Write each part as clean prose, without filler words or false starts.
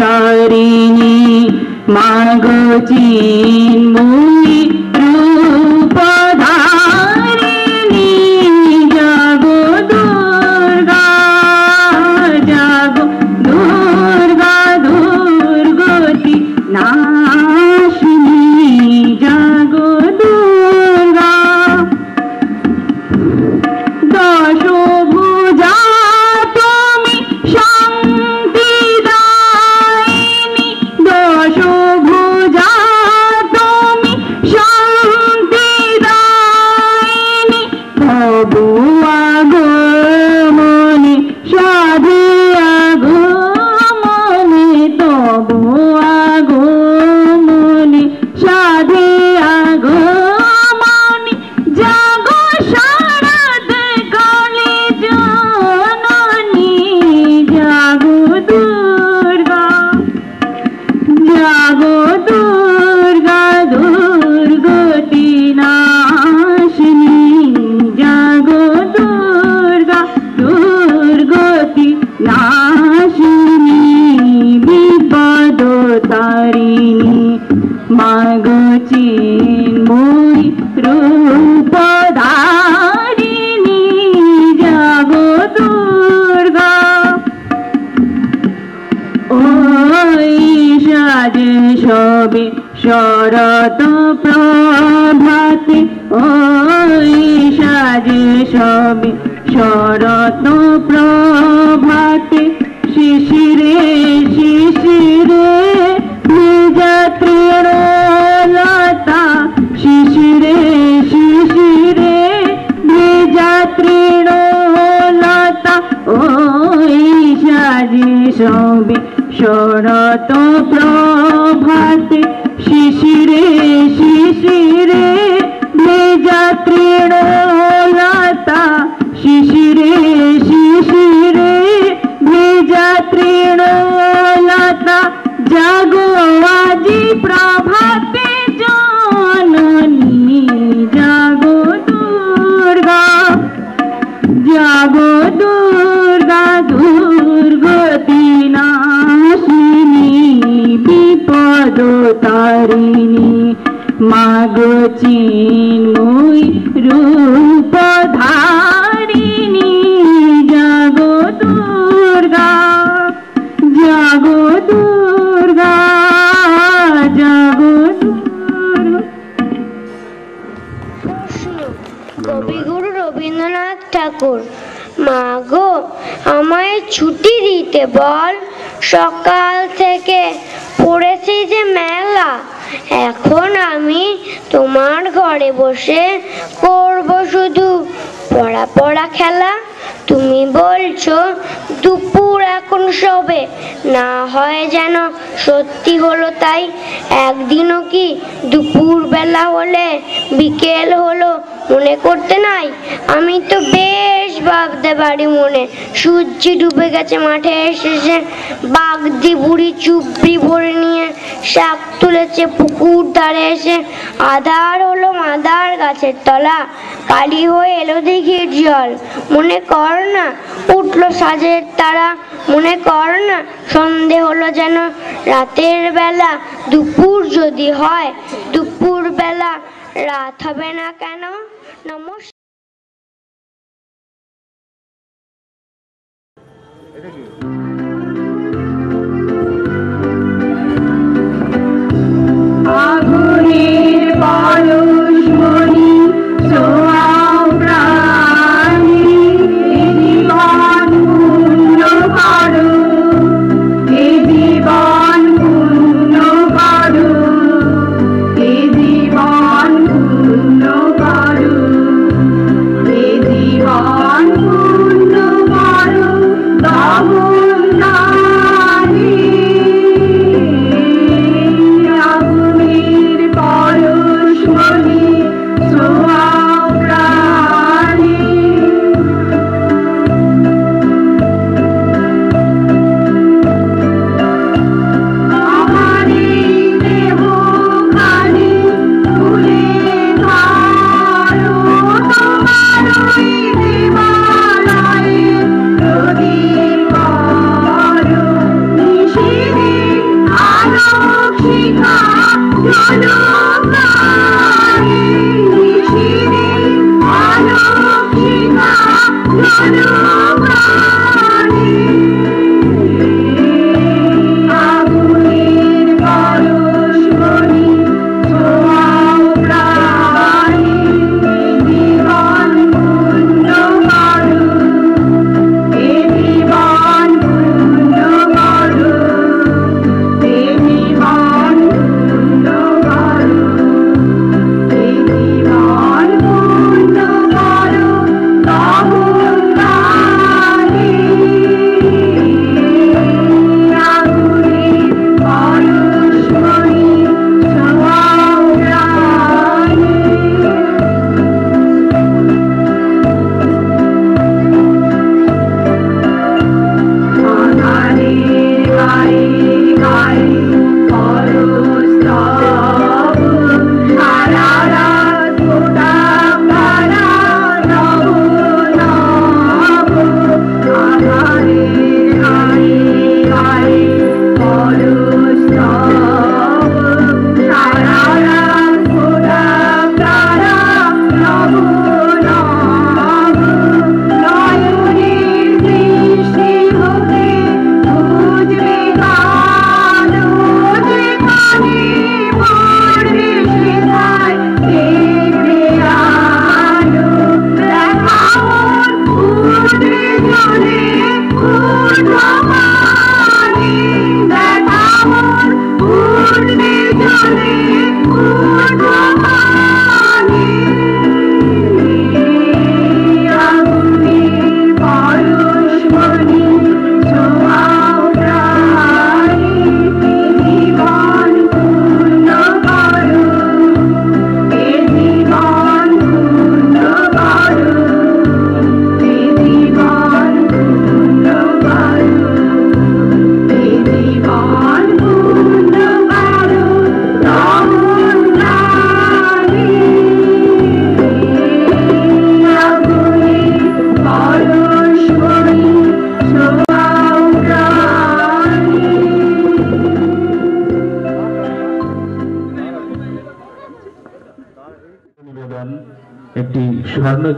তারিণী মাগো চিন্ময়ী রূপধারিণী জাগো দুর্গা জাগো দুর্গা দুর্গতি নাশিনী জাগো দুর্গা দশভুজা তুমি শান্তিদায়িনী দশভুজা তুমি শান্তিদায়িনী তবু আগমনে সাধে আগমনে তবু আগমনে সাধে আগমনে জাগো শারদ কালে জননী জাগো দুর্গা জাগো দুর্গা দুর্গতি নাশিনী জাগো দুর্গা দুর্গতি নাশিনী বিপদ তারিণী মাগো চিন্ময়ী রূপধারিণী জাগো দুর্গা ওই সাজে সবে শরৎ প্রভাতে ওই সাজে সবে শরৎ প্রভাতে শিশিরে শিশিরে ভেজা তৃণলতা শিশিরে শিশিরে ভেজা তৃণলতা ওই সাজে সবে শরৎ প্রভাতে শিশিরে শিশিরে ভেজা তৃণলতা শিশিরে শিশিরে ভেজা তৃণলতা জাগো আজি প্রভাতে জননী জাগো দুর্গা জাগো দুর্গা দুর্গতি নাশিনী বিপদ তারিণী মাগো চিন্ময়ী রূপধারিণী জাগো দুর্গা জাগো দুর্গা জাগো দুর্গা। কবিগুরু রবীন্দ্রনাথ ঠাকুর। মা গো, আমায় ছুটি দিতে বল, সকাল থেকে পড়েছি যে মেলা। এখন আমি তোমার ঘরে বসে করব শুধু পড়া পড়া খেলা। তুমি বলছো দুপুর এখন সবে, না হয় যেন সত্যি হলো তাই। একদিনও কি দুপুর বেলা হলে বিকেল হলো মনে করতে নাই? আমি তো বেশ ভাবতে পারি মনে। সূর্য ডুবে গেছে মাঠে এসেছে, বাগদি বুড়ি চুবড়ি ভরে নিয়ে শাক তুলেছে পুকুর ধারে এসে। আধার হলো মাদার গাছের তলা, কালি হয়ে এলো দিঘির জল। মনে কর না উঠলো সাজের তারা, মনে কর না সন্ধে হলো যেন রাতের বেলা। দুপুর যদি হয় দুপুর বেলা, রাত হবে না কেন? নমস্কার। আগুনের পরশমণি সোহাও প্রাণী, এ জীবন পূর্ণ করো, এ জীবন পূর্ণ করো, এ জীবন পূর্ণ করো।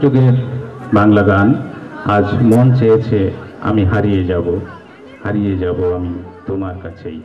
যুগের বাংলা গান। আজ মন চেয়েছে আমি হারিয়ে যাব আমি তোমার কাছেই।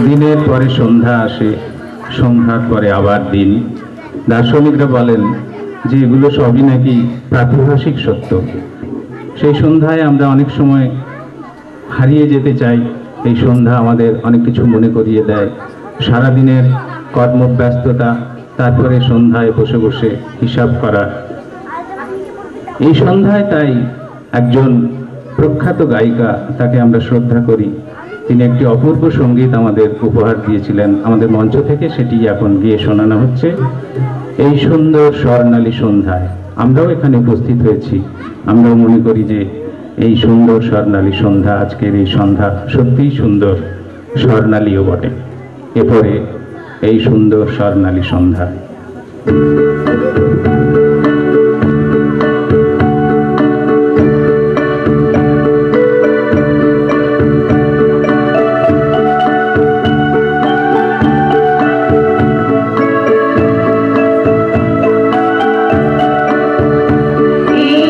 দিনের পরে সন্ধ্যা আসে, সন্ধ্যার পরে আবার দিন। দার্শনিকরা বলেন যে এগুলো সবই নাকি প্রাতিভাসিক সত্য। সেই সন্ধ্যায় আমরা অনেক সময় হারিয়ে যেতে চাই। এই সন্ধ্যা আমাদের অনেক কিছু মনে করিয়ে দেয়, সারাদিনের কর্মব্যস্ততা, তারপরে সন্ধ্যায় বসে বসে হিসাব করা। এই সন্ধ্যায় তাই একজন প্রখ্যাত গায়িকা, তাকে আমরা শ্রদ্ধা করি, তিনি একটি অপূর্ব সঙ্গীত আমাদের উপহার দিয়েছিলেন। আমাদের মঞ্চ থেকে সেটি এখন গিয়ে শোনানো হচ্ছে। এই সুন্দর স্বর্ণালী সন্ধ্যায় আমরাও এখানে উপস্থিত হয়েছি। আমরাও মনে করি যে এই সুন্দর স্বর্ণালী সন্ধ্যা, আজকের এই সন্ধ্যা সত্যিই সুন্দর, স্বর্ণালীও বটে। এরপরে এই সুন্দর স্বর্ণালী সন্ধ্যা। এই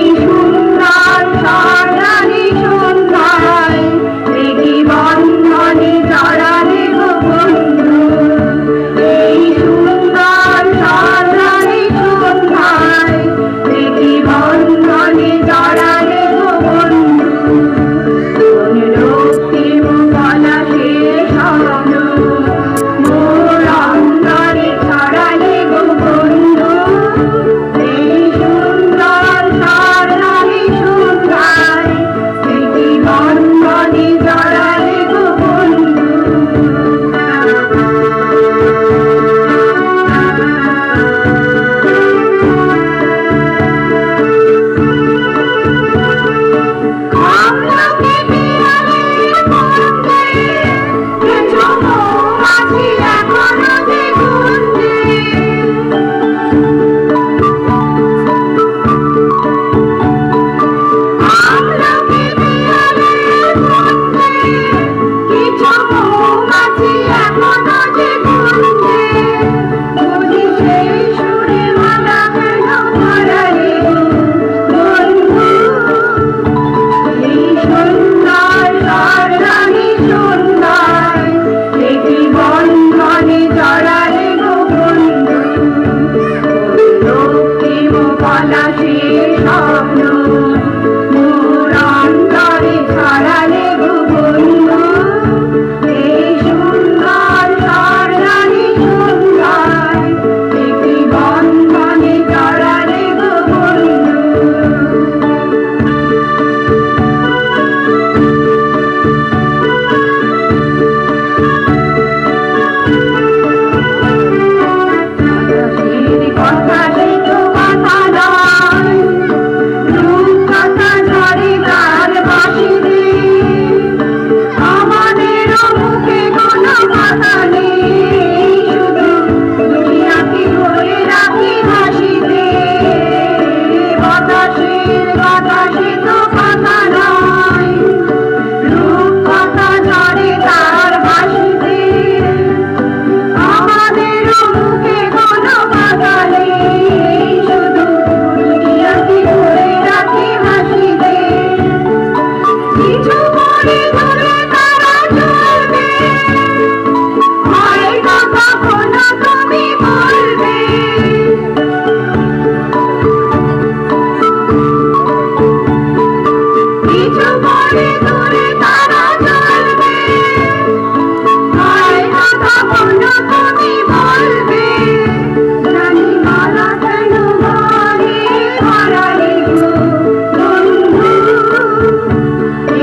বলে দূরে তারা চলবে, আর কথা বলো তুমি বলবে, জানি মালা কেন ঘরে হারালে গো বন্ধু,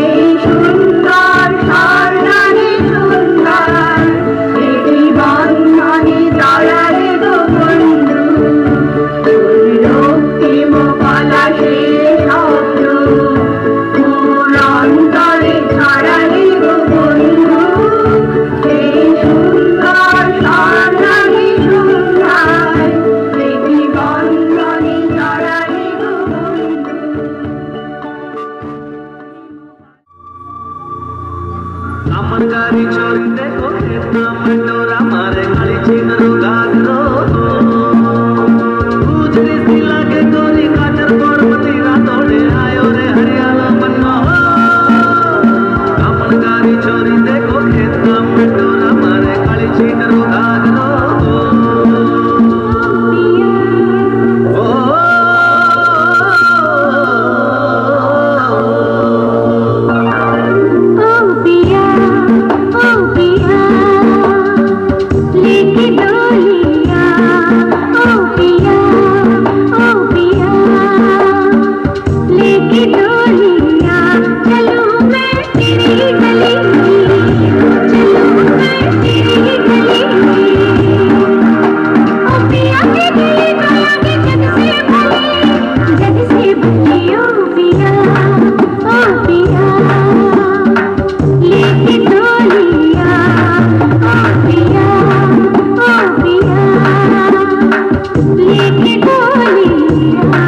এই সুন্দর স্বর্ণালী সুন্দর এটি বন্ধনে জড়ালে গো বন্ধু, রক্তিম পলাশে শব্দ মোর অন্তরে ছড়ালে গো বন্ধু, এই সুন্দর স্বর্ণালী সুন্দর এটি বন্ধনে জড়ালে গো বন্ধু। আমার গাড়ি চলতে কোথায় আমার ডোরা মারে গাড়ি চিনরো গাগরো গুজরে सी लागे गोरी काजर पर्वती रातोड़े आयो रे हरियाला बन्नो আমার গাড়ি চলতে কোথায় আমার ডোরা মারে গাড়ি চিনরো গাগরো लेके डोलिया ओ पिया, ओ पिया, लेके डोलिया चलूं मैं तेरी गली में, चलूं मैं तेरी गली में, ओ पिया के गली गया के जग से भली ओ पिया, लेके डोलिया ओ पिया, लेके डोलिया।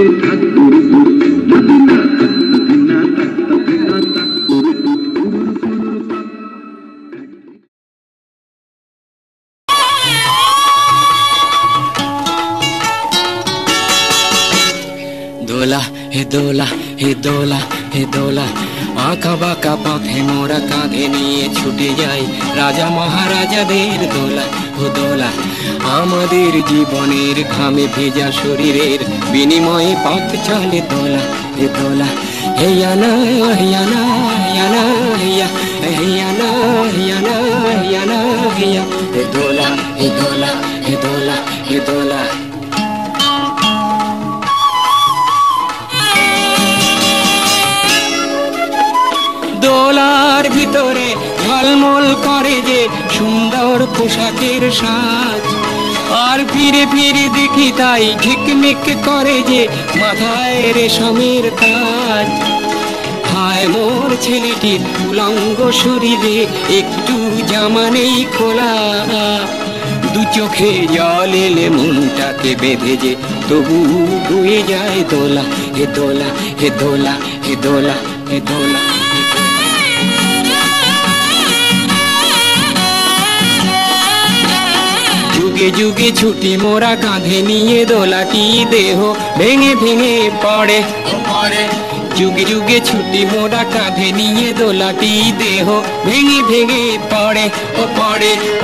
বলছে থাক করে তুর নাদিনা নাদিনা নাদিনা থাক করে তুর দোলা হে দোলা হে দোলা হে দোলা আঁকা বাঁকা পথে মোরা কাঁধে নিয়ে ছুটে যাই রাজা মহারাজাদের দোলা ও দোলা আমাদের জীবনের ঘামে ভেজা শরীরের বিনিময়ে পথ চলে দোলা হে দোলা হেয়ানা হেয়ানা হেয়ানা হেয়া হেয়ানা হেয়ানা হেয়ানা হেয়া হে দোলা হে দোলা হে দোলা হে দোলা দোলার ভিতরে ঝলমল করে যে সুন্দর পোশাকের সাজ আর ফিরে ফিরে দেখি তাই ঝিকমিক করে যে মাথায় রেশমের তাজ হায় মোর ছেলেটির উলঙ্গ শরীরে একটু জামা নেই খোলা দু চোখে জল এলে মনটাকে বেঁধে যে তবু বয়ে যায় দোলা হে দোলা হে দোলা হে দোলা হে দোলা যুগে যুগে ছুটি মোরা কাঁধে নিয়ে দোলাটি দেহ ভেঙে ভেঙে পড়ে যুগে যুগে ছুটি মোরা কাঁধে নিয়ে দোলাটি দেহ ভেঙে ভেঙে পড়ে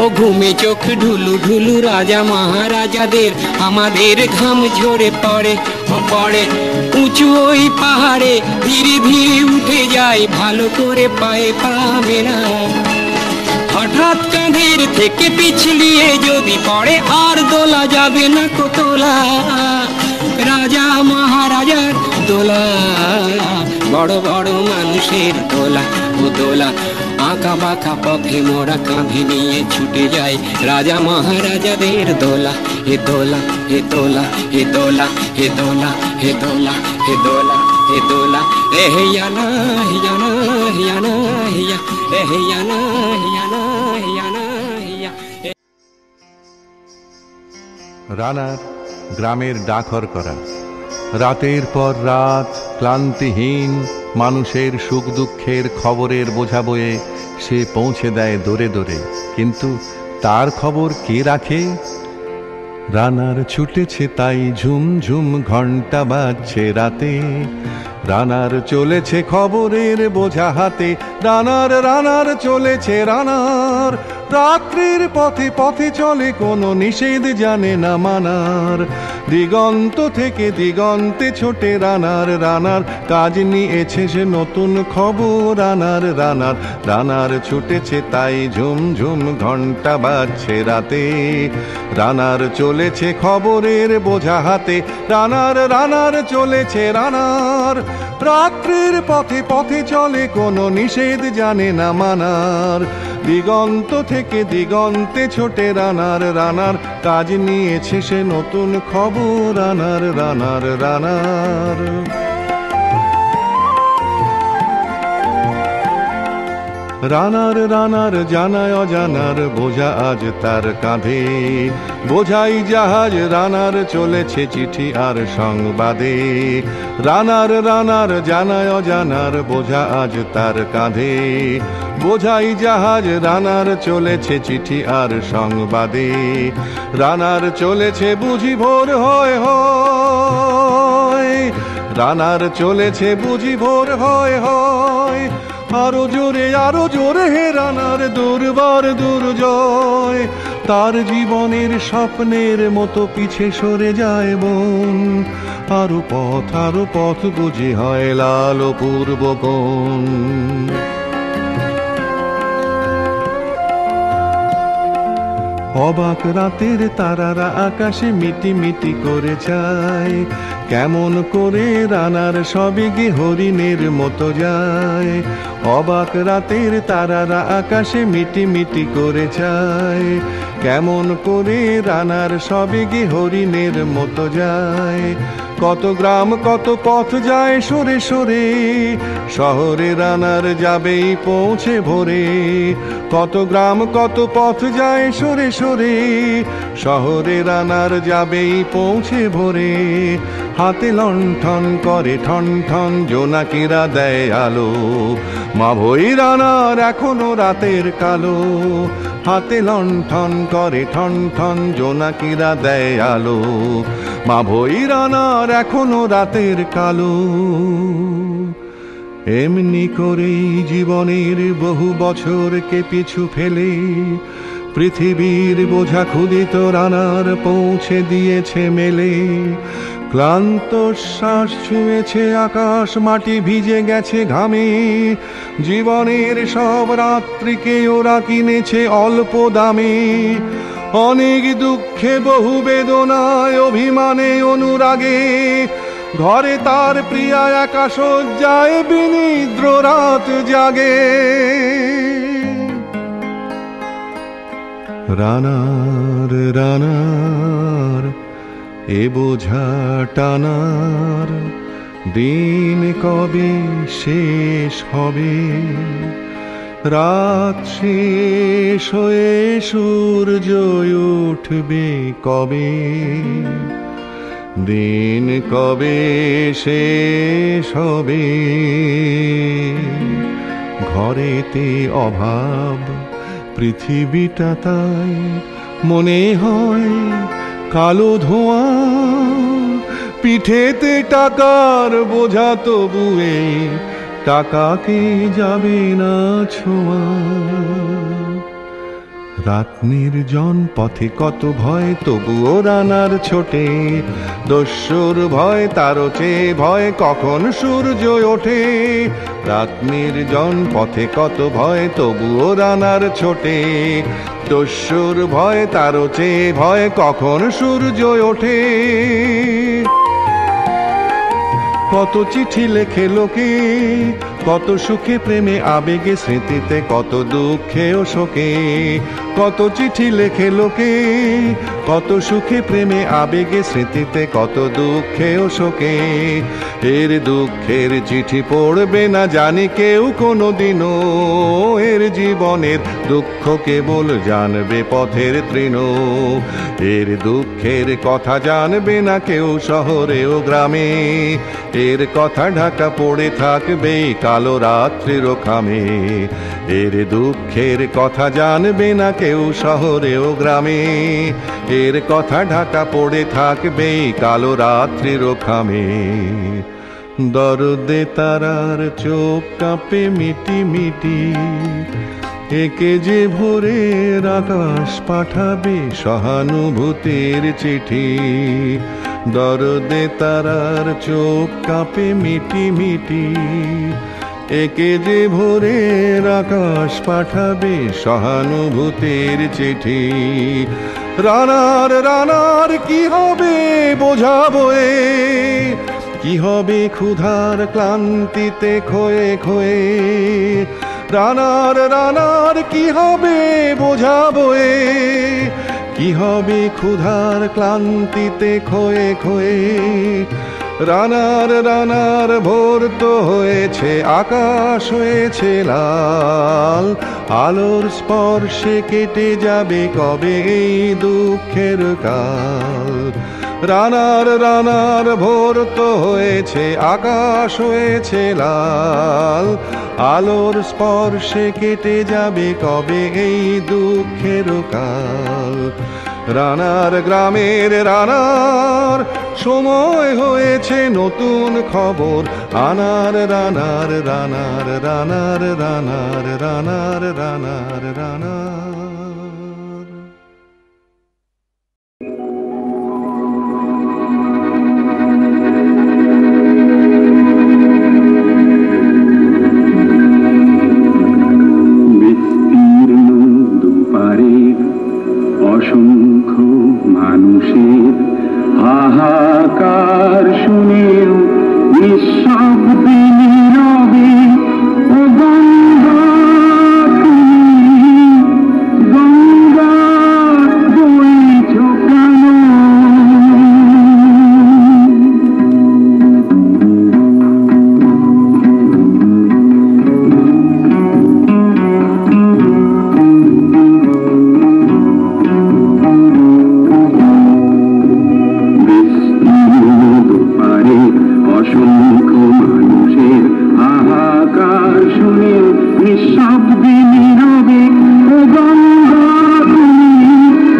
ও ঘুমে চোখ ঢুলু ঢুলু রাজা মহারাজাদের আমাদের ঘাম ঝরে পড়ে উঁচু ওই পাহাড়ে ধীরে ধীরে উঠে যায় ভালো করে পায়ে পাবে না হঠাৎ কাঁধের থেকে পিছলিয়ে যদি পড়ে আর দোলা যাবে না কোতলা রাজা মহারাজার দোলা বড় বড় মানুষের দোলা ও দোলা আঁকা বাঁকা পথে মোরা কাঁধে নিয়ে ছুটে যায় রাজা মহারাজাদের দোলা হে দোলা হে দোলা হে দোলা হে দোলা হে দোলা হে দোলা হে দোলা এ হেয়ানা হেয়ানা হেয়ানা হেয়া এ হেয়ানা হেয়ানা হেয়ানা হেয়া রানার গ্রামের ডাকর করা রাতের পর রাত ক্লান্তিহীন মানুষের সুখ দুঃখের খবরের বোঝা বয়ে সে পৌঁছে দেয় দোরে দোরে, কিন্তু তার খবর কে রাখে? রানার ছুটেছে তাই ঝুমঝুম ঘন্টা বাজছে রাতে, রানার চলেছে খবরের বোঝা হাতে, রানার রানার চলেছে রানার। রাত্রির পথে পথে চলে কোনো নিষেধ জানে না মানার, দিগন্ত থেকে দিগন্তে ছোটে রানার। রানার কাজ নিয়েছে সে নতুন খবর, রানার রানার রানার ছুটেছে তাই ঝুমঝুম ঘন্টা বাজছে রাতে, রানার চলেছে খবরের বোঝা হাতে, রানার রানার চলেছে রানার। রাত্রির পথে পথে চলে কোনো নিষেধ জানে না মানার, দিগন্ত থেকে দিগন্তে ছোটে রানার। রানার কাজ নিয়েছে সে নতুন খবর, রানার রানার রানার। রানার রানার জানায় অজানার বোঝা আজ তার কাঁধে, বোঝাই জাহাজ রানার চলেছে চিঠি আর সংবাদে। রানার রানার জানায় অজানার বোঝা আজ তার কাঁধে, বোঝাই জাহাজ রানার চলেছে চিঠি আর সংবাদে। রানার চলেছে বুঝি ভোর হয় হয়, রানার চলেছে বুঝি ভোর হয় হয়। আরো জোরে হে রানার দুর্বার দুর্জয়, তার জীবনের স্বপ্নের মতো পিছে সরে যায় বন। আরো পথ বুঝি হয় লাল পূর্ব কোণ। অবাক রাতের তারারা আকাশে মিটি মিটি করে যায়, কেমন করে রানার সবেগে হরিণের মতো যায়। অবাক রাতের তারারা আকাশে মিটি মিটি করে যায়, কেমন করে রানার সবেগে হরিণের মতো যায়। কত গ্রাম কত পথ যায় সরে সরে, শহরে রানার যাবেই পৌঁছে ভোরে। কত গ্রাম কত পথ যায় সরে সরে, শহরে রানার যাবেই পৌঁছে ভোরে। হাতে লণ্ঠন করে ঠন ঠন, জোনাকিরা দেয় আলো, মা ভৈ রানার এখনো রাতের কালো। হাতে লণ্ঠন করে ঠন ঠন, জোনাকিরা দেয় আলো, মা ভৈ রানার এখনো রাতের কালো। এমনি করেই জীবনের বহু বছরকে পিছু ফেলে পৃথিবীর বোঝা ক্ষুদিত রানার পৌঁছে দিয়েছে মেলে। ক্লান্ত শ্বাস ছুঁয়েছে আকাশ, মাটি ভিজে গেছে ঘামে। জীবনের সব রাত্রিকে ওরা কিনেছে অল্প দামে। অনেক দুঃখে বহু বেদনায় অভিমানে অনুরাগে, ঘরে তার প্রিয়া একা শয্যায় বিনিদ্র রাত জাগে। রানার রানার এ বোঝা টানার দিন কবে শেষ হবে? রাত শেষ হয়ে সূর্য উঠবে কবে? দিন কবে শেষ হবে? ঘরেতে অভাব পৃথিবীটা তাই মনে হয় কালো ধোঁয়া। পিঠেতে টাকার বোঝা তবুয়ে টাকাকে যাবে না ছোঁয়া। রাত নির্জন পথে কত ভয় তবুও রানার ছোটে। দস্যুর ভয় তারও চেয়ে ভয় কখন সূর্য ওঠে। রাত নির্জন পথে কত ভয় তবুও রানার ছোটে। দস্যুর ভয় তারও চেয়ে ভয় কখন সূর্য ওঠে। কত চিঠি লেখে লোকে, কত সুখে প্রেমে আবেগে স্মৃতিতে, কত দুঃখে ও শোকে। কত চিঠি লেখে লোকে, কত সুখে প্রেমে আবেগে স্মৃতিতে, কত দুঃখে ও শোকে। এর দুঃখের চিঠি পড়বে না জানি কেউ কোনোদিনও। এর জীবনের দুঃখ কেবল জানবে পথের তৃণ। এর দুঃখের কথা জানবে না কেউ শহরে ও গ্রামে। এর কথা ঢাকা পড়ে থাকবে কালো রাত্রির খামে। এর দুঃখের কথা জানবে না কেউ শহরে ও গ্রামে। এর কথা ঢাকা পড়ে থাকবে কালো রাত্রির খামে। দরদে তারার চোখ কাঁপে মিটি মিটি, একে যে ভোরের আকাশ পাঠাবে সহানুভূতির চিঠি। দরদে তারার চোখ কাঁপে মিটি মিটি, একে যে ভোরের আকাশ পাঠাবে সহানুভূতির চিঠি। রানার রানার কি হবে বোঝাবো এ, কি হবে ক্ষুধার ক্লান্তিতে খয়ে খয়ে। রানার রানার কি হবে বোঝাবো এ, কি হবে ক্ষুধার ক্লান্তিতে খয়ে খয়ে। রানার রানার ভোর তো হয়েছে, আকাশ হয়েছে লাল। আলোর স্পর্শে কেটে যাবে কবে এই দুঃখের কাল। রানার রানার ভোর তো হয়েছে, আকাশ হয়েছে লাল। আলোর স্পর্শে কেটে যাবে কবে এই দুঃখের কাল। রানার গ্রামের রানার সময় হয়েছে নতুন খবর আনার। রানার রানার রানার রানার রানার রানার রানার। বিস্তীর্ণ দুপারের অসংখ্য মানুষের হাহাকার শুনেও নিঃশব্দে নীরবে ও গঙ্গা তুমি, গঙ্গা বইছো কেন? অসংখ্য মানুষের হাহাকার শুনে নিঃশব্দে নীরবে ও গঙ্গা তুমি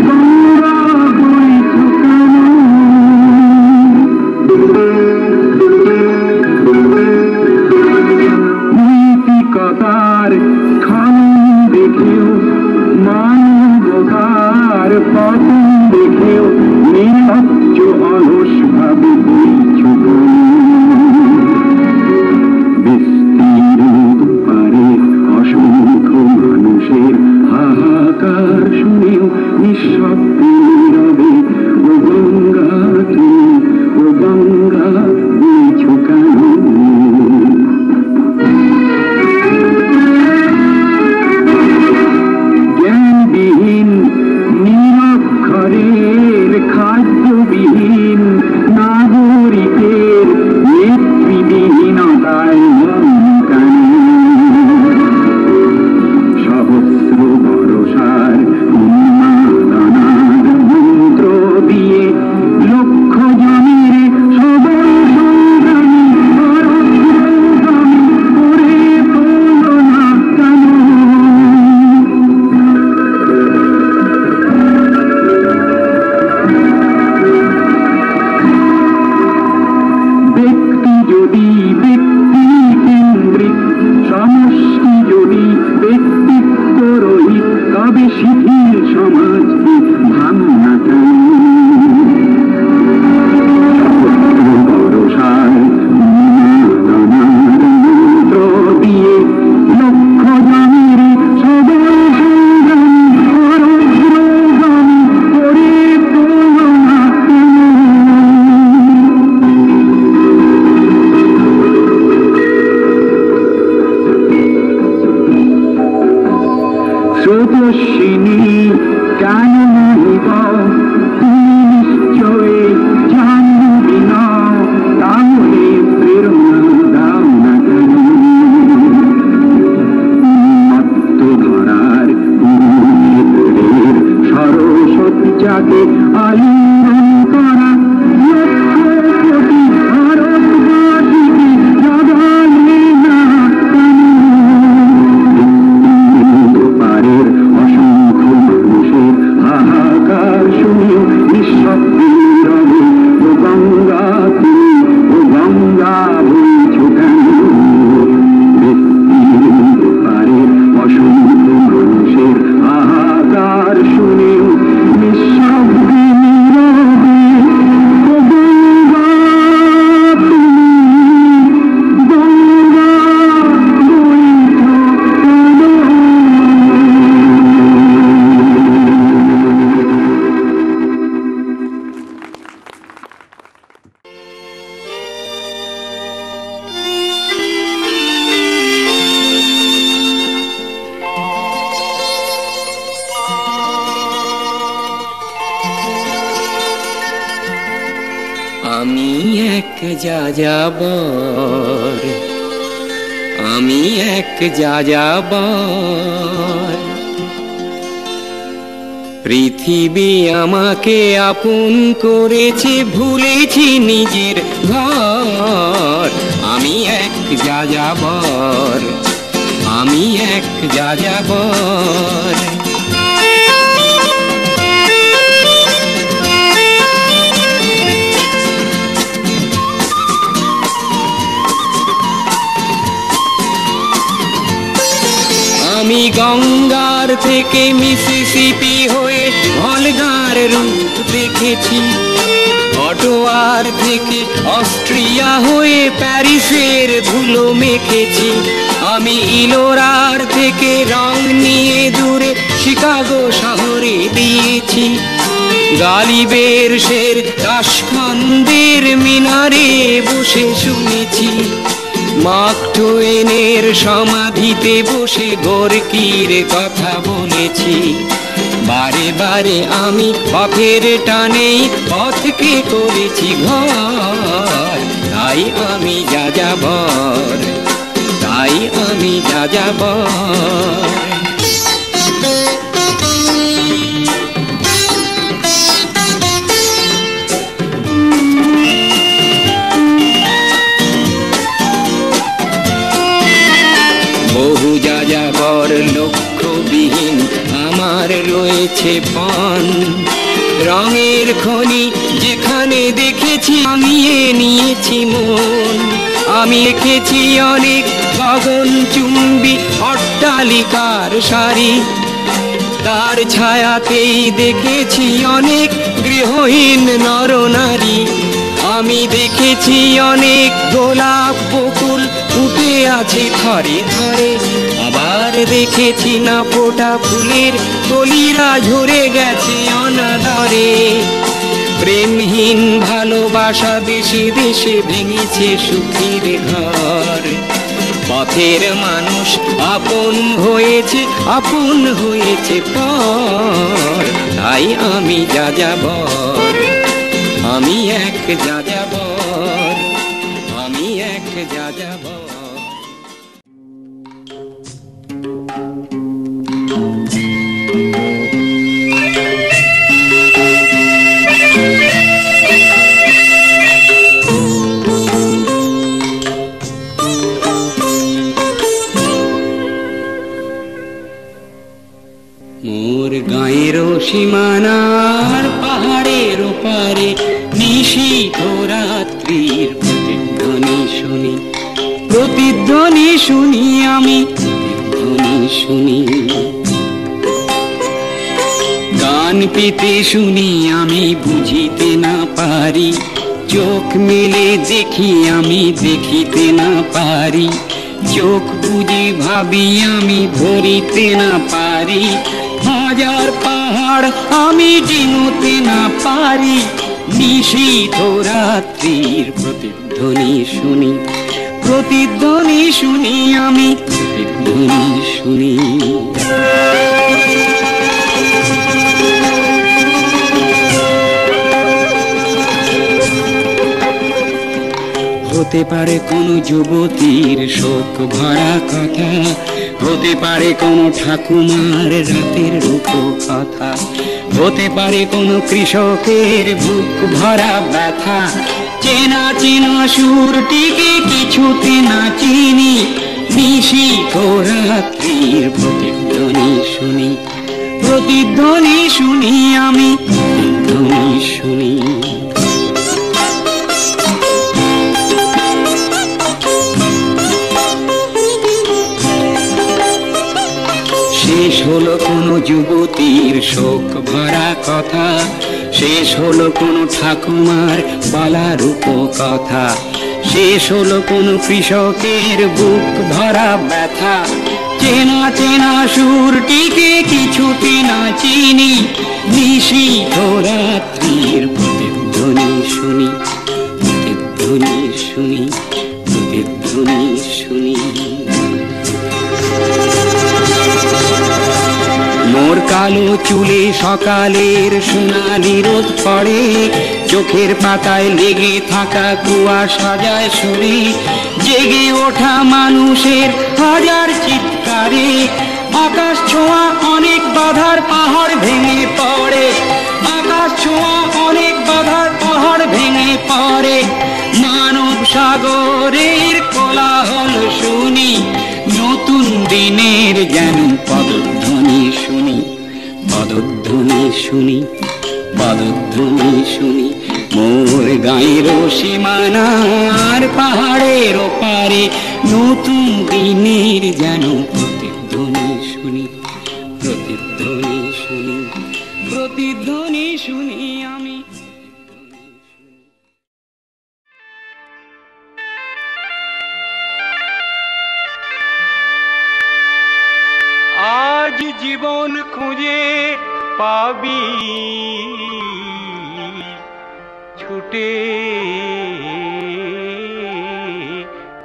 গঙ্গা বইছো কেন? নৈতিকতার খনন দেখেও মানবতার পতন দেখেও নির্লজ্জ অলস ভাবে বইছো কেন? বিস্তীর্ণ পারে অসংখ্য মানুষের হাহাকার শুনেও নিঃশব্দে নীরবে ও গঙ্গা তুমি ও গঙ্গা বইছো কেন? জ্ঞানবিহীন নিরক্ষরের খাদ্যবিহীন নাগরিকের নেতৃবিহীনতায় মন কেন? সহস্র বরষার উন্মাদনার মন্ত্র দিয়ে লক্ষ জমির সবল সংগ্রামী ভারতগামী করে তোলো না কেন? ব্যক্তি যদি ব্যক্তি কেন্দ্রিক, সমষ্টি যদি ব্যক্তিত্ব রহিত, তবে শিথিল সমাজকে ভাঙনা কেন? সহস্র বরষার উন্মাদনার মন্ত্র দিয়ে লক্ষ জমির সবল সংগ্রামী ভারতগামী করে তোলো না কেন? স্রোতস্বিনী কেন নহিব তুমি নিশ্চয় জাহ্নবী নও, তাহলে প্রেরণা দাও না কেন? উন্মত্ত ধরার কুরুক্ষেত্রের সরসজ্জাকে আলিঙ্গন করা লক্ষ কোটি ভারতবাসীকে জাগালে না কেন? পারের অসংখ্য মানুষের হাহাকার শুনেও নিঃশব্দে নীরবে ও গঙ্গা তুমি ও গঙ্গা বইছো কেন? বিস্তীর্ণ পারের অসংখ্য মানুষের হাহাকার শুনেও নিঃশব্দে নীরবে ও গঙ্গা তুমি গঙ্গা বইছো কেন? আমি এক যাযাবর, আমি এক যাযাবর, পৃথিবী আমাকে আপন করেছে, ভুলেছি নিজের ঘর। আমি এক যাযাবর, আমি এক যাযাবর। আমি গঙ্গার থেকে মিসিসিপি হয়ে ভলগার রূপ দেখেছি, অটোয়ার থেকে অস্ট্রিয়া হয়ে প্যারিসের ধুলো মেখেছি। আমি ইলোরার থেকে রং নিয়ে দূরে শিকাগো শহরে দিয়েছি। গালিবের শের তাশখন্দের মিনারে বসে শুনেছি। মার্ক টোয়েনের সমাধিতে বসে গোর্কির কথা বলেছি। বারে বারে আমি পথের টানেই পথকে করেছি ঘর। তাই আমি যাযাবর, তাই আমি যাযাবর। হয়েছে পান। রঙের খনি যেখানে দেখেছি মানিয়ে নিয়েছি মন। আমি দেখেছি অনেক গগনচুম্বী অট্টালিকার সারি, তার ছায়াতেই দেখেছি অনেক গৃহহীন নরনারী। আমি দেখেছি অনেক গোলাপ বকুল ফুটে আছে থরে থরে, আবার দেখেছি না ফোটা ফুলের কলিরা ঝরে গেছে অনাদরে। প্রেমহীন ভালোবাসা দেশে দেশে ভেঙেছে সুখীর ঘর। পথের মানুষ আপন হয়েছে পর। তাই আমি যাযাবর, আমি এক যাযাবর, আমি এক যাযাবর। মোর গাঁয়ের সীমানার পাহাড়ের ওপারে নিশীথ রাত্রির প্রতিধ্বনি শুনি, প্রতিধ্বনি শুনি, আমি প্রতিধ্বনি শুনি। গান পেতে শুনি আমি বুঝিতে না পারি, চোখ মেলে দেখি আমি দেখিতে না পারি, চোখ বুঝি ভাবি আমি ধরিতে না পারি। হাজার পাহাড় আমি ডিঙোতে না পারি, নিশীথ রাত্রির প্রতিধ্বনি শুনি, প্রতিধ্বনি শুনি, আমি প্রতিধ্বনি শুনি। হতে পারে কোনো যুবতীর শোক ভরা কথা, হতে পারে কোনো ঠাকুমার রাতের রূপ কথা, হতে পারে কোনো কৃষকের বুক ভরা ব্যথা। চেনা চেনা সুরটিকে কিছুতে না চিনি, নিশীথ রাত্রির প্রতিধ্বনি শুনি, প্রতিধ্বনি শুনি, আমি প্রতিধ্বনি শুনি। শেষ হলো কোনো যুবতীর শোক ভরা কথা, শেষ হলো কোনো ঠাকুমার বলা রূপ কথা, শেষ হলো কোনো কৃষকের বুক ভরা ব্যথা। চেনা চেনা সুরটিকে কিছুতে না চিনি, নিশীথ রাত্রির প্রতিধ্বনি শুনি, প্রতিধ্বনি শুনি, প্রতিধ্বনি শুনি। মোর কালো চুলে সকালের সোনালি রোদ পড়ে, চোখের পাতায় লেগে থাকা কুয়াশা যায় সরে, জেগে ওঠা মানুষের হাজার চিৎকারে। আকাশ ছোঁয়া অনেক বাধার পাহাড় ভেঙে পড়ে, আকাশ ছোঁয়া অনেক বাধার পাহাড় ভেঙে পড়ে। মানব সাগরের কোলাহল শুনি, নতুন দিনের যেন পদধ্বনি শুনি, পদধ্বনি শুনি, পদধ্বনি শুনি। মোর গাঁয়ের সীমানার পাহাড়ের ওপারে নতুন দিনের যেন প্রতিধ্বনি শুনি, প্রতিধ্বনি শুনি, প্রতিধ্বনি শুনি, আমি। আজ জীবন খুঁজে পাবি, ছুটে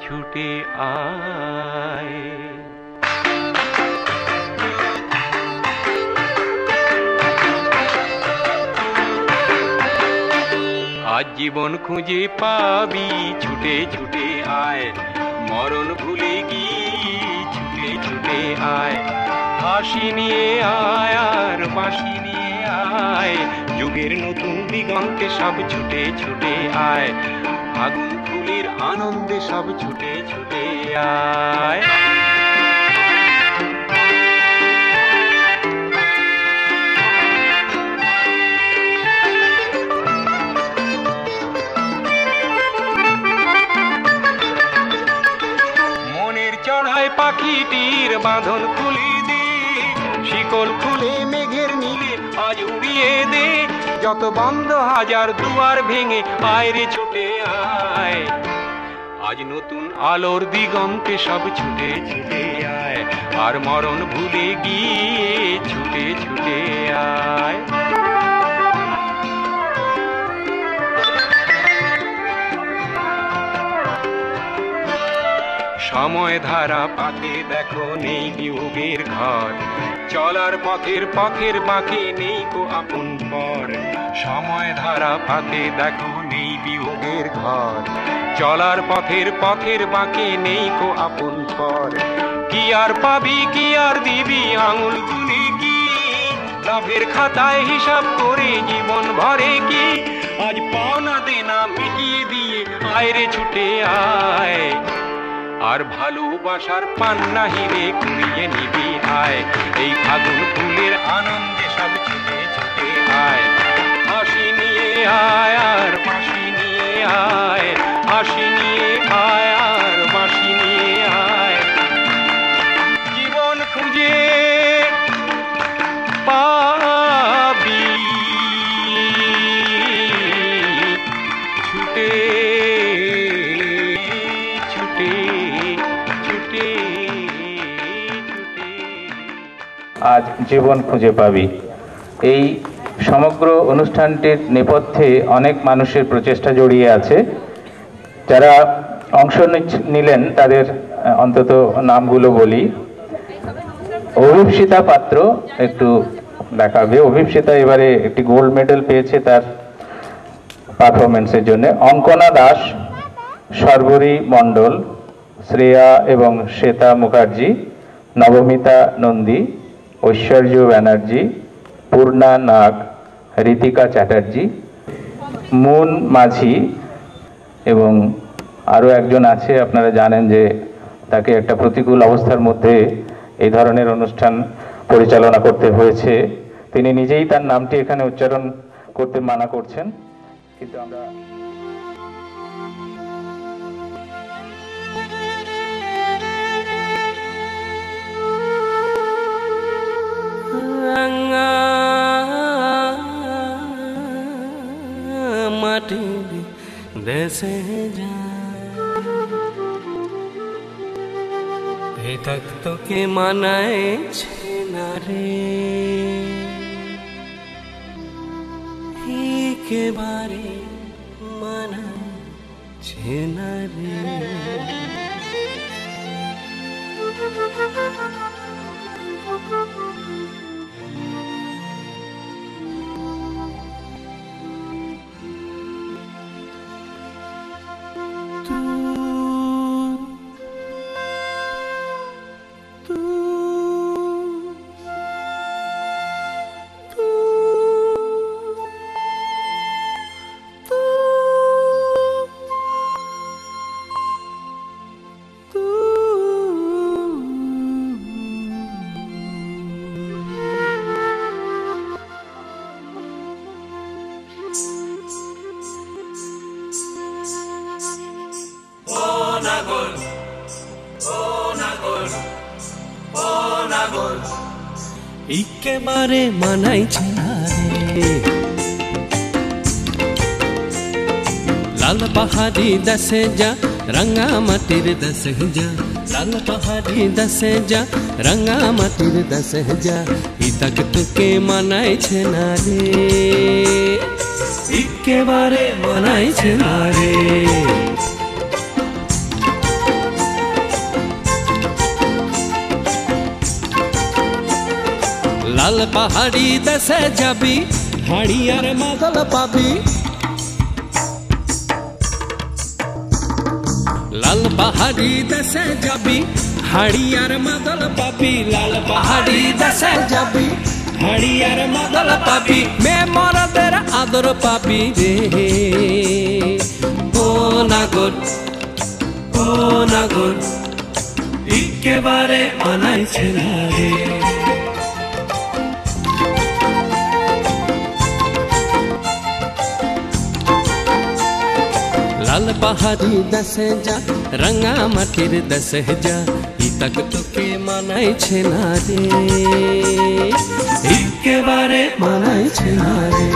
ছুটে আয়। আজ জীবন খুঁজে পাবি, ছুটে ছুটে আয়। মরণ ভুলে গিয়ে ছুটে ছুটে আয়। হাসি নিয়ে আয় আর বাঁশি নিয়ে আয়, যুগের নতুন দিগন্তে সব ছুটে ছুটে আয়। আগুন ফুলের আনন্দে সব ছুটে ছুটে আয়। পাখিটির বাঁধন খুলে দে, শিকল খুলে মেঘের নীলে আজ উড়িয়ে দে, যত বন্ধ হাজার দুয়ার ভেঙে আয় রে ছুটে আয়, আজ নতুন আলোর দিগন্তে সব ছুটে ছুটে আয়, আর মরণ ভুলে গিয়ে ছুটে ছুটে আয়। সময় ধারা পাতে দেখো নেই বিয়োগের ঘর, চলার পথের পথের বাঁকে নেই কো আপন পর, সময় ধারা পাতে দেখো নেই বিয়োগের ঘর, চলার পথের পথের বাঁকে নেই কো আপন পর, কি আর পাবি কি আর দিবি আঙুল তুলে কি, লাভের খাতায় হিসাব করে জীবন ভরে কি, আজ পাওনা দেনা মিটিয়ে দিয়ে আয় রে ছুটে আয়, আর ভালোবাসার পান্না হিরে কুড়িয়ে নিবি আয়, এই ফাগুন ফুলের আনন্দে সব ছুটে ছুটে আয়, হাসি নিয়ে আয় আর বাঁশি নিয়ে আয়, হাসি নিয়ে আয় আর বাঁশি নিয়ে আয়, জীবন খুঁজে পাবি ছুটে ছুটে ছুটে ছুটে। আজ জীবন খুঁজে পাবি, এই সমগ্র অনুষ্ঠানটির নেপথ্যে অনেক মানুষের প্রচেষ্টা জড়িয়ে আছে। যারা অংশ নিলেন তাদের অন্তত নামগুলো বলি। অভিপ্সিতা পাত্র একটু দেখাবে। অভিপ্সিতা এবারে একটি গোল্ড মেডেল পেয়েছে তার পারফরমেন্সের জন্য। অঙ্কনা দাস, সর্বরী মণ্ডল, শ্রেয়া এবং শ্বেতা মুখার্জি, নবমিতা নন্দী, ঐশ্বর্য ব্যানার্জি, পূর্ণা নাগ, ঋতিকা চ্যাটার্জি, মুন মাঝি এবং আরও একজন আছে, আপনারা জানেন যে তাকে একটা প্রতিকূল অবস্থার মধ্যে এই ধরনের অনুষ্ঠান পরিচালনা করতে হয়েছে। তিনি নিজেই তার নামটি এখানে উচ্চারণ করতে মানা করছেন, কিন্তু আমরা মাটির দেশে যা তক তোকে মানাইছে না রে, একেবারে মানাইছে না রে। একেবারে মানাইছে না রে, লাল পাহাড়ি দেশে যা রঙা মাটির দেশে যা, লাল পাহাড়ি দেশে যা রঙা মাটির দেশে যা, ইতক তোকে মানাইছে না রে, একেবারে মানাইছে না রে। লাল পাহাড়ি দেশে যাবি হাড়ি আর মাদল পাবি, লাল পাহাড়ি দেশে যাবি হাড়ি আর মাদল পাবি, লাল পাহাড়ি দেশে যাবি হাড়ি আর মাদল পাবি, মে মরদের আদর পাবি রে। ও নাগর ও নাগর একেবারে মানাইছে না রে। লাল পাহাড়ি দেশে যা রাঙা মাটির দেশে যা ইতাক তোকে মানাইছে না রে, একেবারে মানাইছে না রে।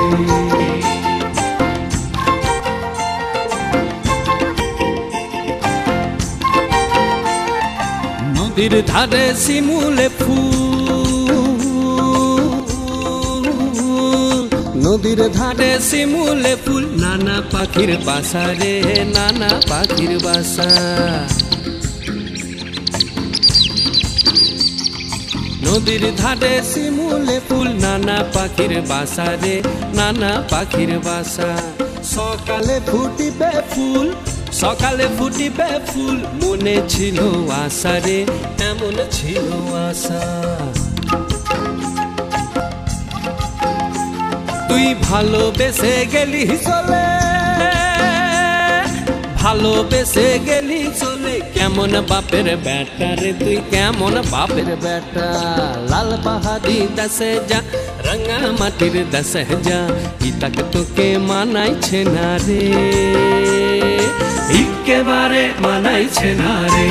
নদীর ধারে শিমুলে ফুল, নদীর ধারে শিমুলে ফুল, নানা পাখির বাসা রে, নানা পাখির বাসা। নদীর ধারে শিমুলে ফুল, নানা পাখির বাসা রে, নানা পাখির বাসা। সকালে ফুটিবে ফুল, সকালে ফুটিবে ফুল, মনে ছিল আশা রে, এমন ছিল আশা। তুই ভালোবেসে গেলি চলে, ভালোবেসে গেলি চলে, কেমন বাপের বেটা রে তুই, কেমন বাপের বেটা। লাল পাহাড়ি দেশে যা রাঙা মাটির দেশে যা ইতাক তোকে মানাইছে না রে, একেবারে মানাইছে না রে।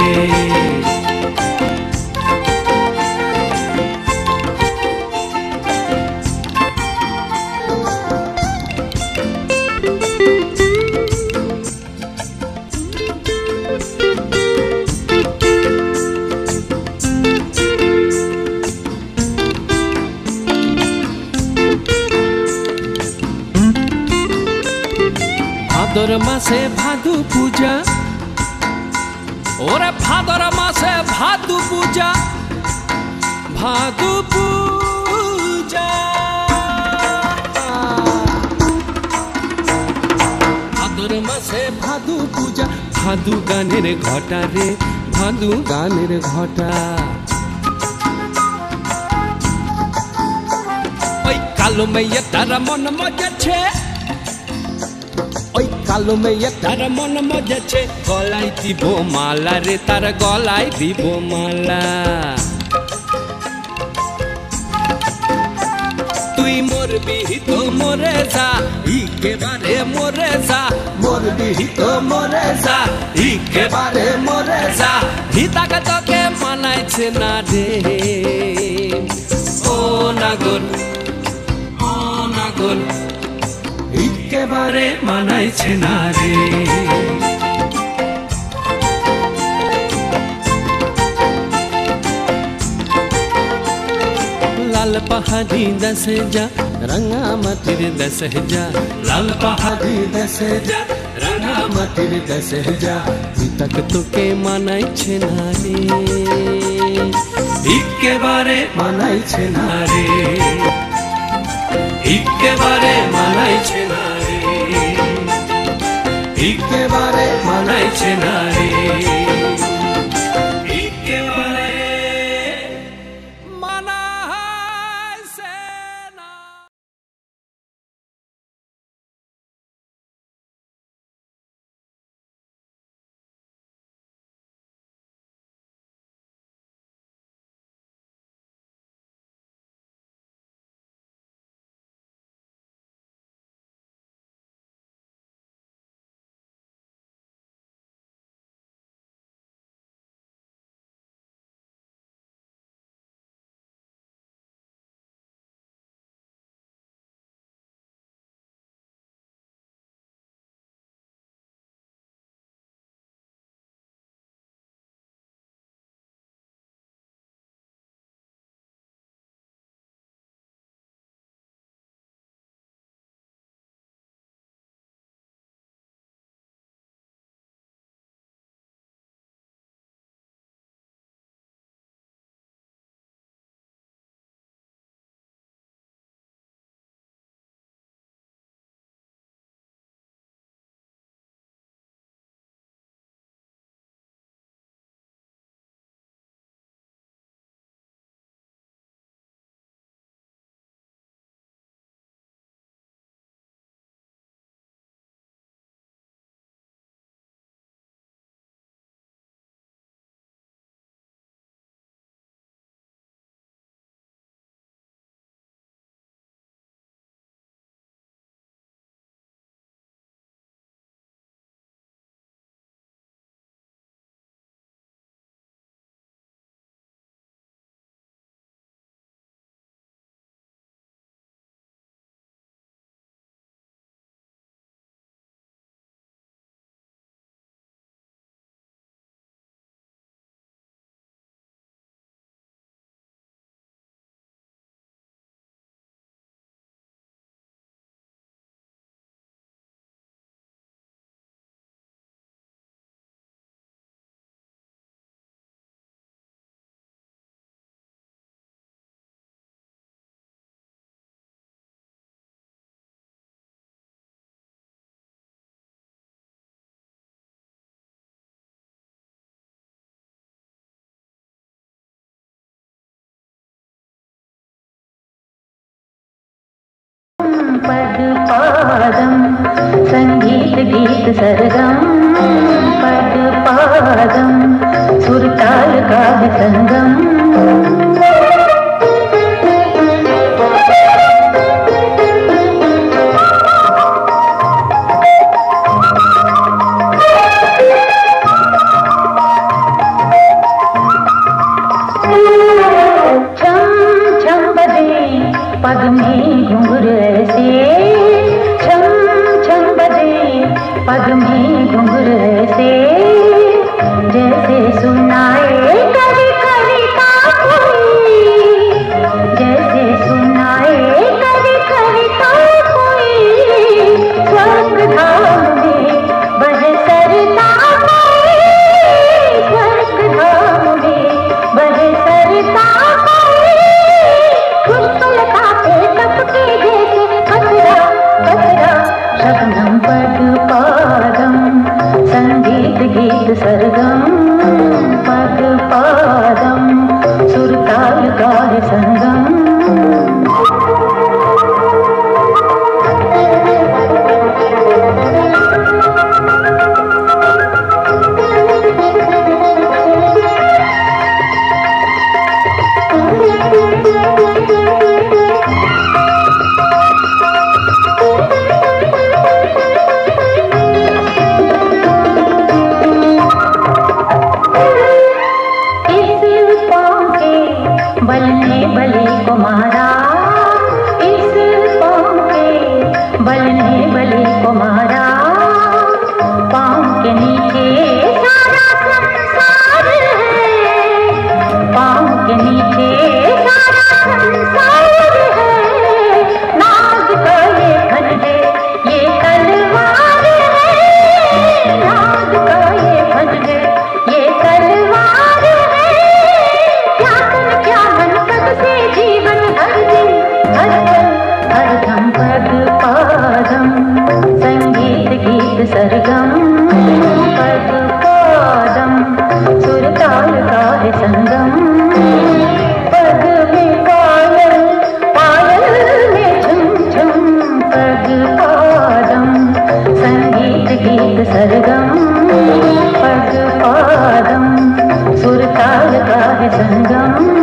ভাদর মাসে ভাদু পূজা, ওরে ভাদর মাসে ভাদু পূজা, ভাদু পূজা। ভাদর মাসে ভাদু পূজা, ভাদু গানের ঘটা রে, ভাদু গানের ঘটা। ওই কালো মেয়ে তারা মন মজাছে, ওই কালো মেয়ে তার মন মজাছে, গলায় দিব মালা রে, তার গলায় দিব মালা। তুই মরবি তো মরে যা, একেবারে মরে যা, মরবি তো মরে যা, একেবারে মরে যা। হিতাক তোকে মানাইছে না রে, ও নাগর, ও নাগর, একেবারে মানাইছে না রে। লাল পাহাড়ি দেশে যা রাঙা মাটির দেশে যা, লাল পাহাড়ি দেশে যা রাঙা মাটির দেশে যা ইতাক তোকে মানাইছে না রে, একেবারে মানাইছে না রে, একেবারে মানাইছে না রে, একেবারে মানাইছে না রে। पद पादम संगीत गीत सरगम पद पादम सुर ताल का है संगम पग में घुंघरू ऐसे छम छम बजे पग में घुंघरू ऐसे जैसे सुनाए कवि कविता कोई जैसे सुनाए कवि कविता कोई स्वर्ग धाम में बहे सरता कोई स्वर्ग धाम में बहे सरता शबनम पद पादम संगीत गीत सरगम पद पादम सुर ताल का है संगम बल ने बलि को मारा इस पाँव के बल ने बलि को मारा पाँव के नीचे सारा संसार है पाँव के नीचे सारा संसार है नाग का ये खंडे ये तलवार है नाग का ये खंडे ये तलवार है क्या से जीवन हर दिन हर पल हर दम पद पादम संगीत गीत सरगम पद पादम सुर ताल का है संगम पग में पायल पायल में झुम झुम पद पादम संगीत गीत सरगम पद पादम सुर ताल का है संगम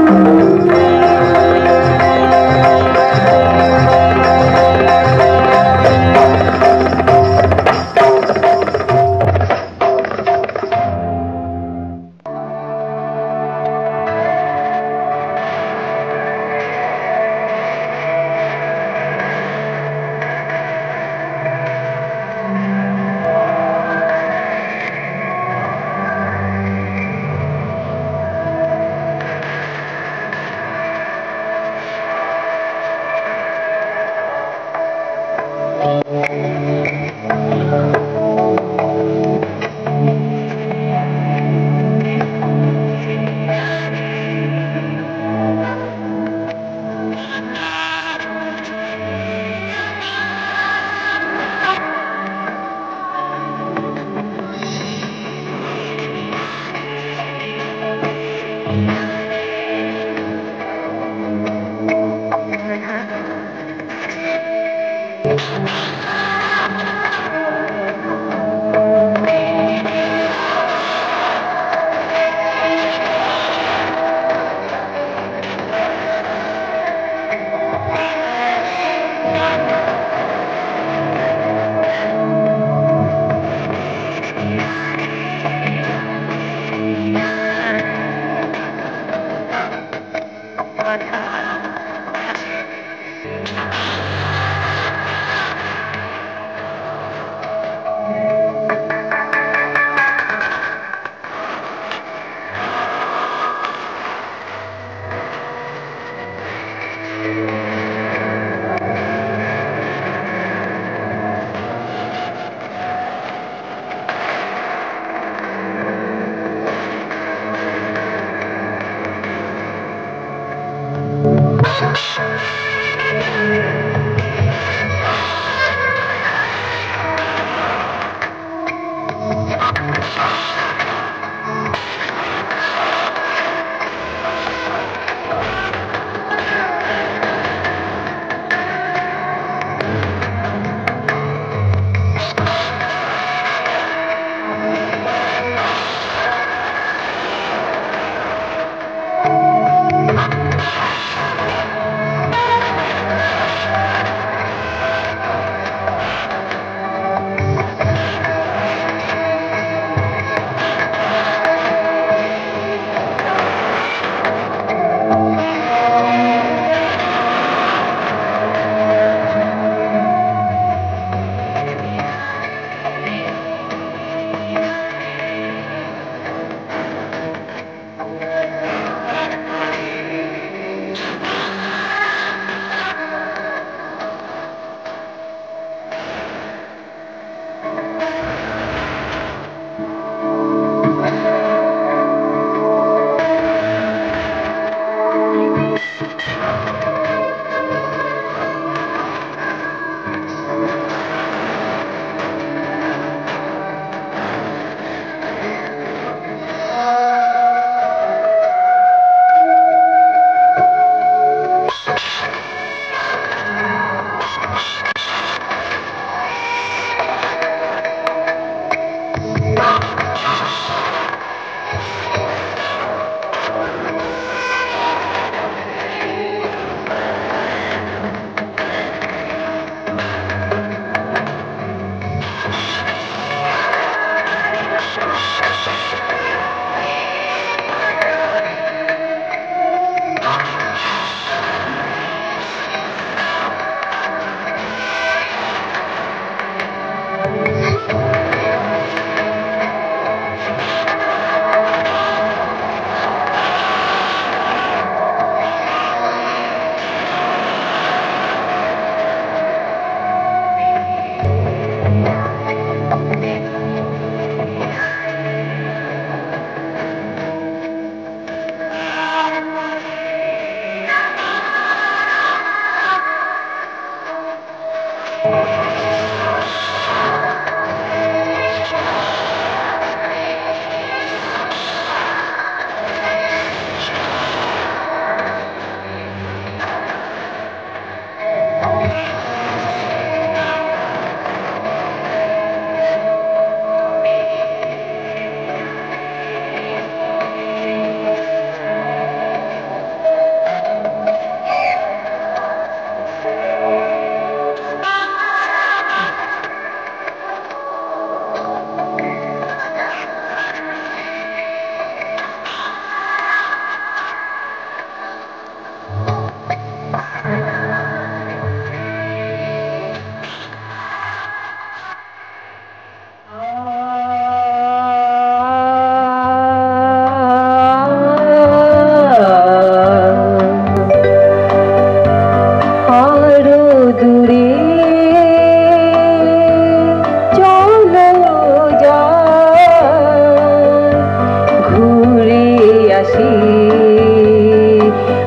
আসি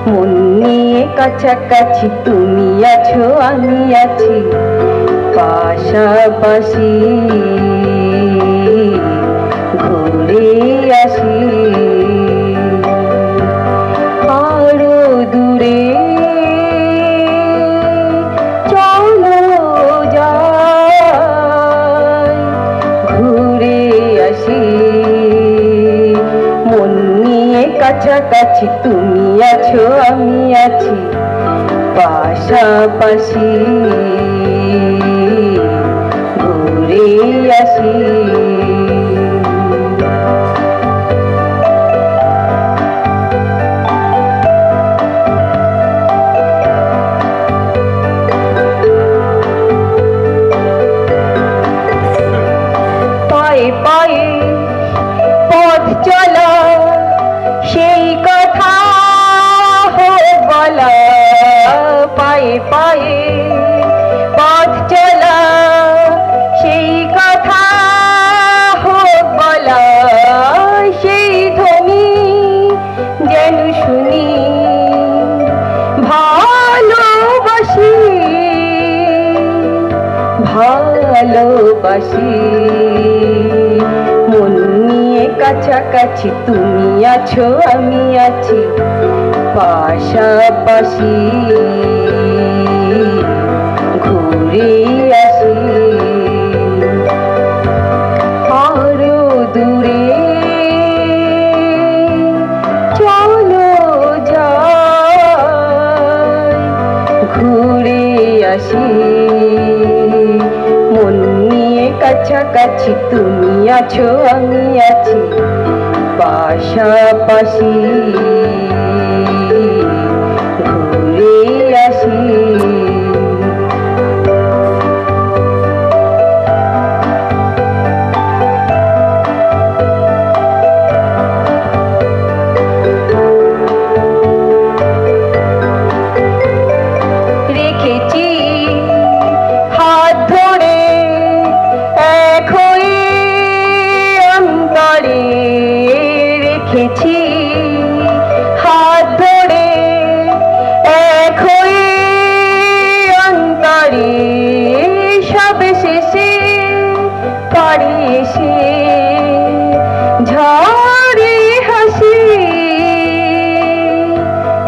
মন নিয়ে কাছাকাছি তুমি আছো আমি আছি পাশাপাশি ঘুরে আসি আরো দূরে চলো যাই ঘুরে আসি মন নিয়ে কাছাকাছি তুমি আছো আমি আছি পাশাপাশি ঘুরে আসি পায়ে পায়ে পথ চলা সেই কথা হোক বলা পায়ে পায়ে পথ চলা সেই কথা হোক বলা সেই ধ্বনি যেন শুনি ভালোবাসি ভালোবাসি মন নিয়ে কাছাকাছি তুমি আছো আমি আছি পাশাপাশি ঘুরে আসি আরো দূরে চলো যাই ঘুরে আসি মন নিয়ে কাছাকাছি তুমি আছো আমি আছি পাশাপাশি ঘুরে আসি রেখেছি হাত ধরে এক হয়ে অন্তরে রেখেছি হাত ধরে এক হয়ে অন্তরে সব শেষে পারে এসে ঝরে হাসি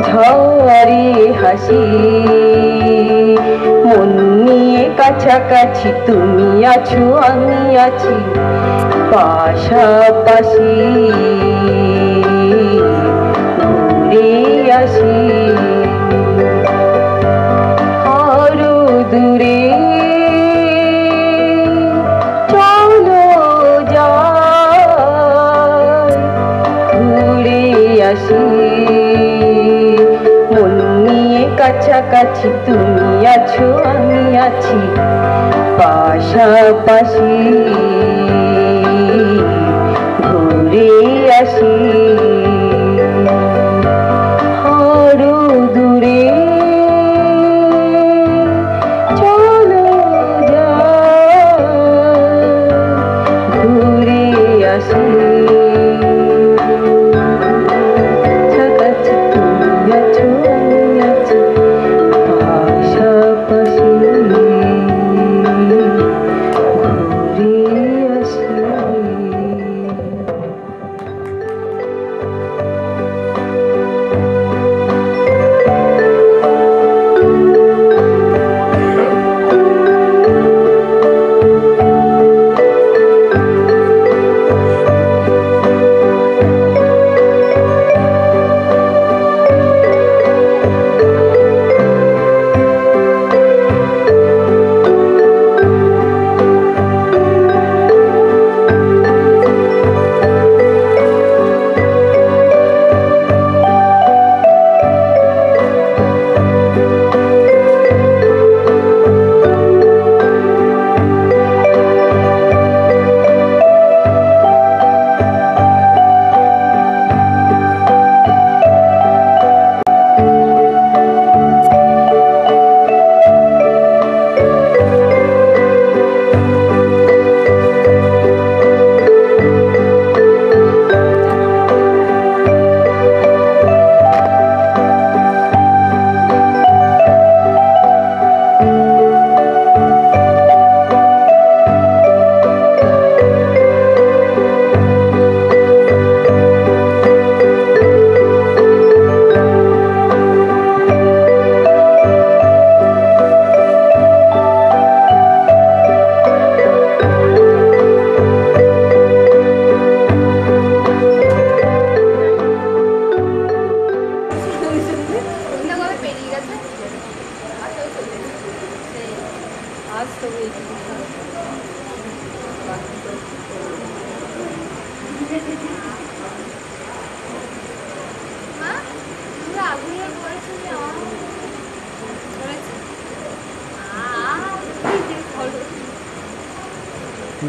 ঝরে হাসি মন নিয়ে কাছাকাছি তুমি আছো আমি আছি পাশাপাশি ঘুরে আসি আরো দূরে চলো যাই ঘুরে আসি মন নিয়ে কাছাকাছি তুমি আছো আমি আছি পাশাপাশি ঘুরে আসি আরো দূরে চলো যাই ঘুরে আসি কাছাকাছি তুমি আছো আমি আছি পাশাপাশি ঘুরে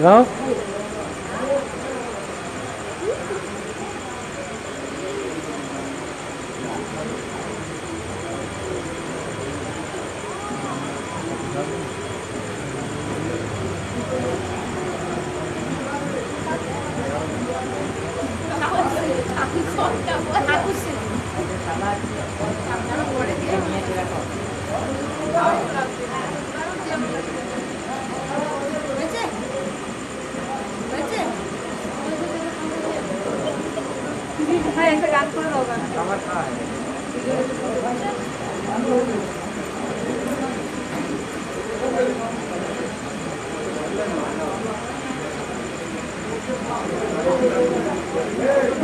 গাও। হ্যাঁ একটা গান করে দাও গান আমার খায় Thank you.